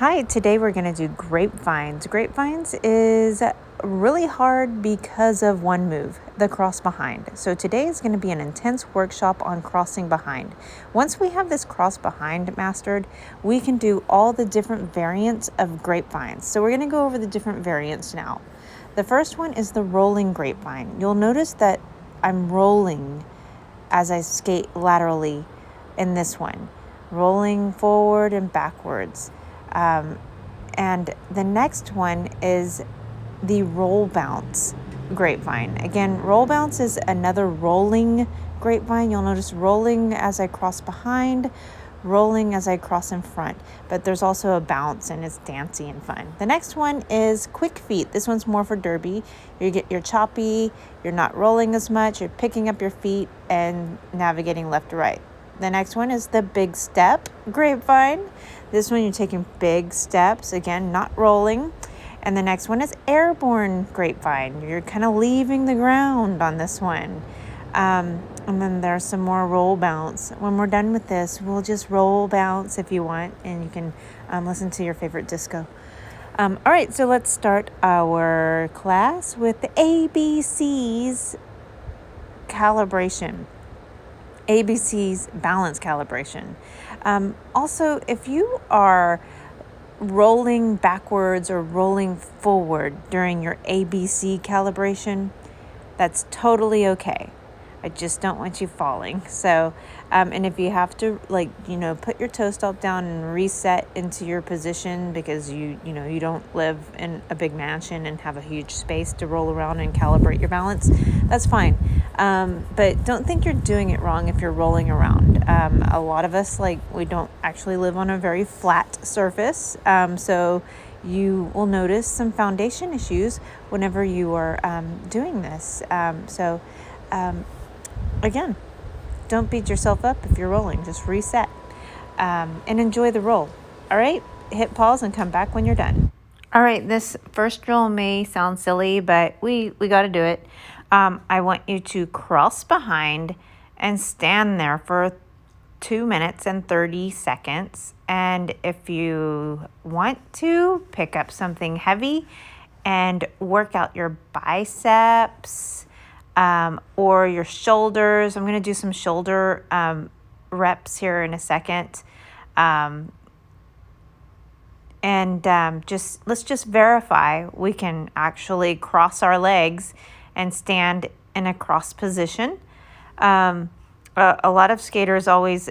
Hi, today we're going to do grapevines. Grapevines is really hard because of one move, the cross behind. So today is going to be an intense workshop on crossing behind. Once we have this cross behind mastered, we can do all the different variants of grapevines. So we're going to go over the different variants now. The first one is the rolling grapevine. You'll notice that I'm rolling as I skate laterally in this one, rolling forward and backwards. And the next one is the roll bounce grapevine. Again, roll bounce is another rolling grapevine. You'll notice rolling as I cross behind, rolling as I cross in front, but there's also a bounce and it's dancey and fun. The next one is quick feet. This one's more for derby. You're choppy, you're not rolling as much, you're picking up your feet and navigating left to right. The next one is the big step grapevine. This one you're taking big steps, again, not rolling. And the next one is airborne grapevine. You're kind of leaving the ground on this one. And then there's some more roll bounce. When we're done with this, we'll just roll bounce if you want, and you can listen to your favorite disco. All right, so let's start our class with the ABC's calibration. ABC's balance calibration. Also, if you are rolling backwards or rolling forward during your ABC calibration, that's totally okay. I just don't want you falling. So, and if you have to, put your toe stop down and reset into your position because you don't live in a big mansion and have a huge space to roll around and calibrate your balance, that's fine. But don't think you're doing it wrong if you're rolling around. A lot of us, we don't actually live on a very flat surface. So you will notice some foundation issues whenever you are doing this. Again, don't beat yourself up if you're rolling. Just reset and enjoy the roll. All right, hit pause and come back when you're done. All right, this first drill may sound silly, but we got to do it. I want you to cross behind and stand there for 2 minutes and 30 seconds. And if you want to, pick up something heavy and work out your biceps or your shoulders. I'm going to do some shoulder reps here in a second. Let's just verify we can actually cross our legs and stand in a cross position. A lot of skaters always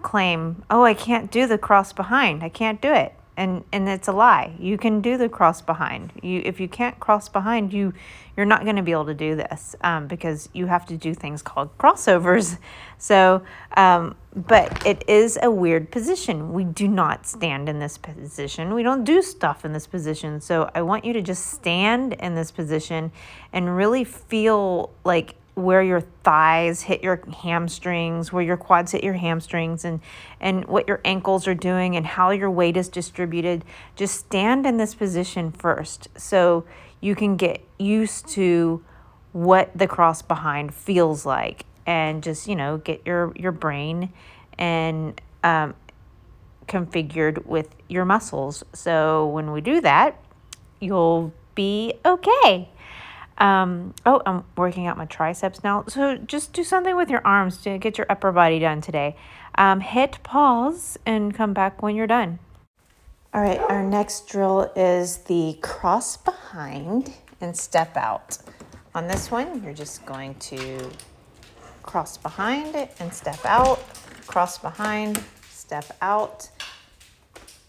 claim, oh, I can't do the cross behind. I can't do it. And it's a lie. You can do the cross behind. If you can't cross behind, you're not going to be able to do this because you have to do things called crossovers. So, but it is a weird position. We do not stand in this position. We don't do stuff in this position. So I want you to just stand in this position and really feel like where your thighs hit your hamstrings, where your quads hit your hamstrings, and what your ankles are doing and how your weight is distributed. Just stand in this position first so you can get used to what the cross behind feels like, and just, get your brain and configured with your muscles. So when we do that, you'll be okay. I'm working out my triceps now. So just do something with your arms to get your upper body done today. Hit pause and come back when you're done. All right, our next drill is the cross behind and step out. On this one, you're just going to cross behind and step out, cross behind, step out,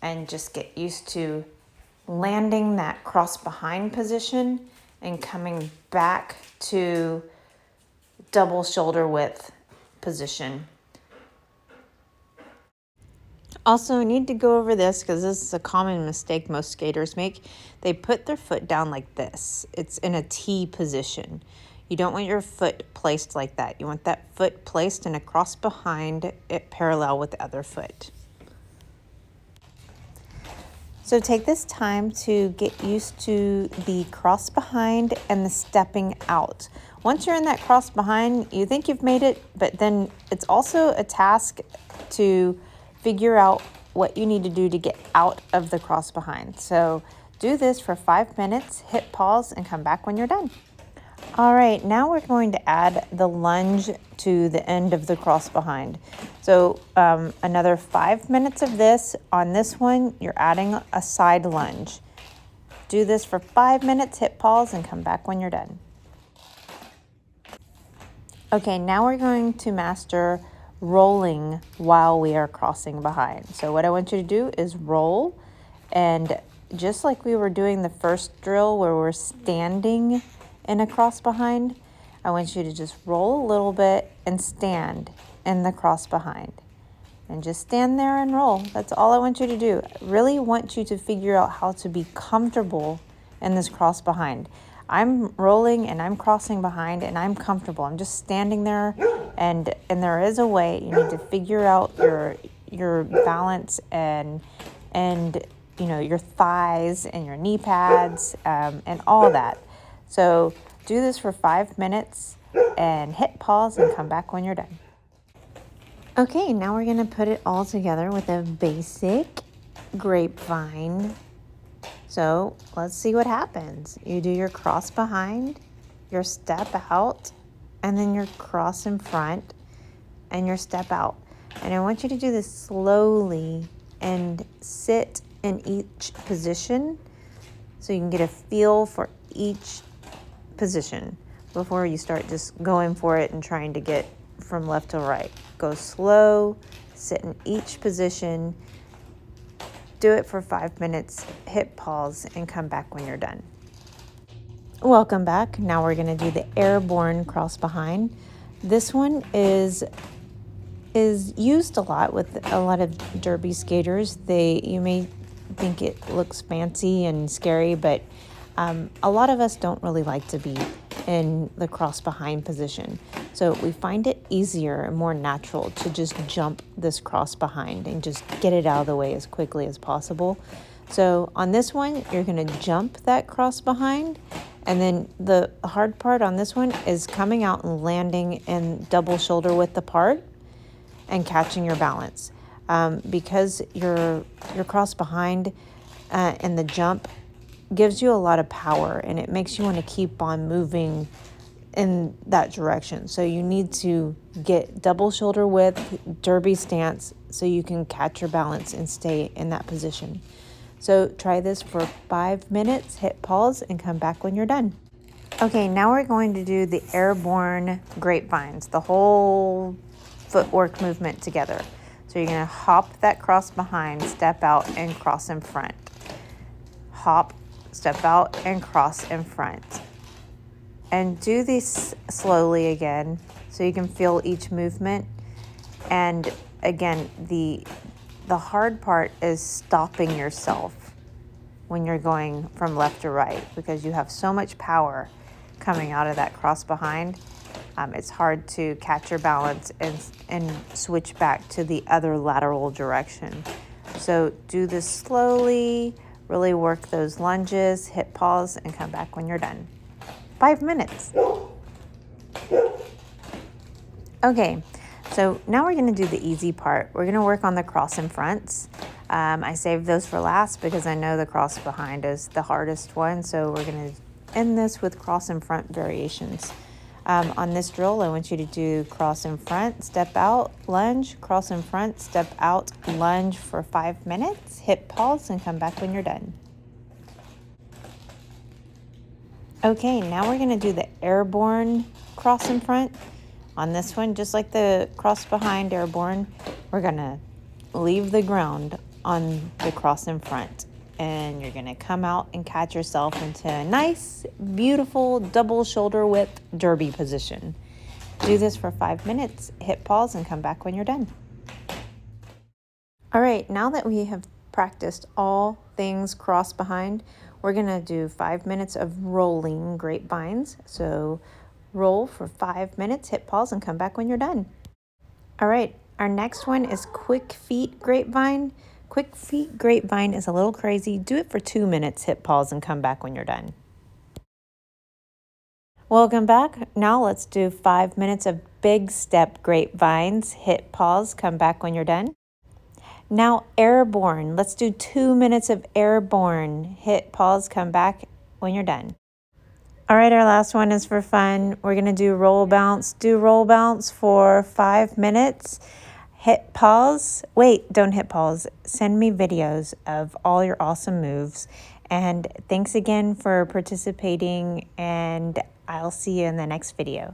and just get used to landing that cross behind position and coming back to double shoulder width position. Also, I need to go over this because this is a common mistake most skaters make. They put their foot down like this. It's in a T position. You don't want your foot placed like that. You want that foot placed in a cross behind it parallel with the other foot. So take this time to get used to the cross behind and the stepping out. Once you're in that cross behind, you think you've made it, but then it's also a task to figure out what you need to do to get out of the cross behind. So do this for 5 minutes, hit pause, and come back when you're done. All right, now we're going to add the lunge to the end of the cross behind. So another 5 minutes of this. On this one, you're adding a side lunge. Do this for 5 minutes, hit pause, and come back when you're done. Okay, now we're going to master rolling while we are crossing behind. So what I want you to do is roll, and just like we were doing the first drill where we're standing in a cross behind, I want you to just roll a little bit and stand in the cross behind. And just stand there and roll. That's all I want you to do. I really want you to figure out how to be comfortable in this cross behind. I'm rolling and I'm crossing behind and I'm comfortable. I'm just standing there, and there is a way. You need to figure out your balance and your thighs and your knee pads and all that. So do this for 5 minutes and hit pause and come back when you're done. Okay, now we're going to put it all together with a basic grapevine. So let's see what happens. You do your cross behind, your step out, and then your cross in front and your step out. And I want you to do this slowly and sit in each position so you can get a feel for each position before you start just going for it and trying to get from left to right. Go slow, sit in each position, do it for 5 minutes, hit pause, and come back when you're done. Welcome back. Now we're going to do the airborne cross behind. This one is used a lot with a lot of derby skaters. You may think it looks fancy and scary, but a lot of us don't really like to be in the cross behind position. So we find it easier and more natural to just jump this cross behind and just get it out of the way as quickly as possible. So on this one, you're going to jump that cross behind. And then the hard part on this one is coming out and landing in double shoulder width apart and catching your balance. Because your cross behind and the jump gives you a lot of power, and it makes you want to keep on moving in that direction. So you need to get double shoulder width, derby stance, so you can catch your balance and stay in that position. So try this for 5 minutes, hit pause, and come back when you're done. Okay, now we're going to do the airborne grapevines, the whole footwork movement together. So you're going to hop that cross behind, step out, and cross in front. Hop, step out, and cross in front. And do these slowly again so you can feel each movement. And again, the hard part is stopping yourself when you're going from left to right, because you have so much power coming out of that cross behind. It's hard to catch your balance and switch back to the other lateral direction. So do this slowly, really work those lunges, hit pause, and come back when you're done. 5 minutes. Okay, so now we're going to do the easy part. We're going to work on the cross in fronts. I saved those for last because I know the cross behind is the hardest one. So we're going to end this with cross in front variations. On this drill, I want you to do cross in front, step out, lunge, cross in front, step out, lunge for 5 minutes, hit pause, and come back when you're done. Okay, now we're going to do the airborne cross in front. On this one, just like the cross behind airborne, we're going to leave the ground on the cross in front. And you're going to come out and catch yourself into a nice, beautiful double shoulder width derby position. Do this for 5 minutes, hit pause, and come back when you're done. All right, now that we have practiced all things cross behind, we're going to do 5 minutes of rolling grapevines. So roll for 5 minutes, hit pause, and come back when you're done. All right, our next one is quick feet grapevine. Quick feet grapevine is a little crazy. Do it for 2 minutes, hit pause, and come back when you're done. Welcome back. Now let's do 5 minutes of big step grapevines. Hit pause, come back when you're done. Now airborne. Let's do 2 minutes of airborne. Hit pause, come back when you're done. All right, our last one is for fun. We're gonna do roll bounce. Do roll bounce for 5 minutes. Hit pause. Wait, don't hit pause. Send me videos of all your awesome moves. And thanks again for participating, and I'll see you in the next video.